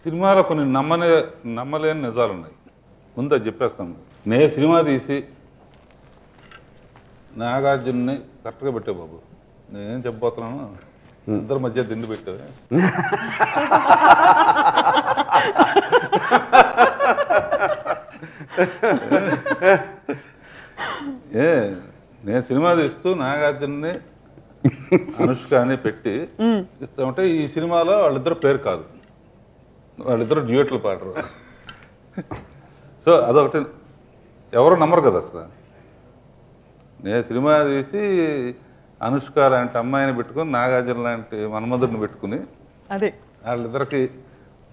సినిమాలో కొన్ని నమ్మలేని నిజాలు ఉన్నాయి. ముందు అది చెప్పేస్తాను. నేను సినిమా తీసి నాగార్జున్ని కరెక్ట్గా పెట్టే బాబు, నేనేం చెప్పబోతున్నాను, ఇద్దరి మధ్య దిండు పెట్టావే. నేను సినిమా తీస్తూ నాగార్జున్ని అనుష్కని పెట్టి ఇస్తామంటే ఈ సినిమాలో వాళ్ళిద్దరు పేరు కాదు, వాళ్ళిద్దరు డ్యూయట్లు పాడరు. సో అదొకటి ఎవరు నమ్మరు కదా అసలు. నేను సినిమా తీసి అనుష్క లాంటి అమ్మాయిని పెట్టుకుని నాగార్జున లాంటి మన్మధుడిని పెట్టుకుని అదే వాళ్ళిద్దరికి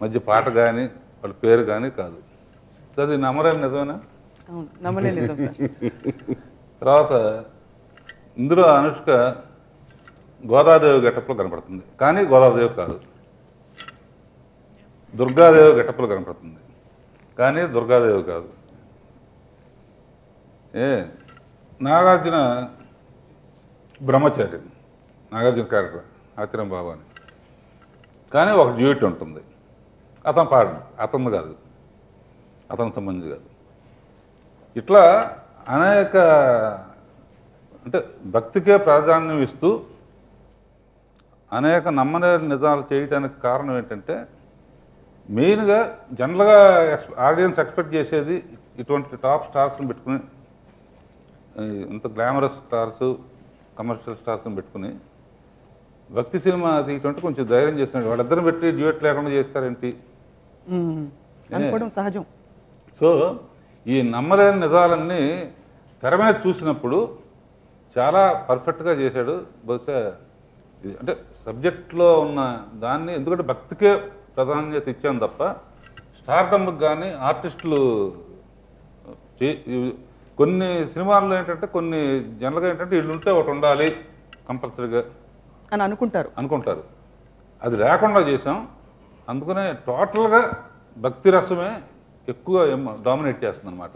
మధ్య పాట కానీ వాళ్ళ పేరు కానీ కాదు. సో అది నమ్మరేం నిజమేనా? నమ్మలేదు. తర్వాత ఇందులో అనుష్క గోదాదేవి గెటప్లో కనపడుతుంది, కానీ గోదాదేవి కాదు. దుర్గాదేవి గెటప్లో కనపడుతుంది, కానీ దుర్గాదేవి కాదు. నాగార్జున బ్రహ్మచారి, నాగార్జున క్యారెక్టర్ ఆచరణ బాబు అని, కానీ ఒక డ్యూట్ ఉంటుంది. అతను పాడు, అతను కాదు, అతనికి సంబంధించి కాదు. ఇట్లా అనేక అంటే భక్తికే ప్రాధాన్యం ఇస్తూ అనేక నమ్మలేని నిజాలు చేయడానికి కారణం ఏంటంటే, మెయిన్గా జనరల్గా ఆడియన్స్ ఎక్స్పెక్ట్ చేసేది ఇటువంటి టాప్ స్టార్స్ని పెట్టుకుని, ఇంత గ్లామరస్ స్టార్స్ కమర్షియల్ స్టార్స్ని పెట్టుకుని భక్తి సినిమా తీయటంటే కొంచెం ధైర్యం చేస్తున్నాడు. వాళ్ళిద్దరిని పెట్టి డ్యూయట్ లేకుండా చేస్తారేంటి సహజం. సో ఈ నమ్మలేని నిజాలన్నీ తెర మీద చూసినప్పుడు చాలా పర్ఫెక్ట్గా చేశాడు. బహుశా అంటే సబ్జెక్ట్లో ఉన్న దాన్ని, ఎందుకంటే భక్తికే ప్రాధాన్యత ఇచ్చాను తప్ప స్టార్డమ్కి కానీ ఆర్టిస్టులు కొన్ని సినిమాల్లో ఏంటంటే కొన్ని జనరల్గా ఏంటంటే వీళ్ళు ఉంటే ఒకటి ఉండాలి కంపల్సరీగా అని అనుకుంటారు. అది లేకుండా చేసాం. అందుకనే టోటల్గా భక్తి రసమే ఎక్కువ డామినేట్ చేస్తుంది అన్నమాట.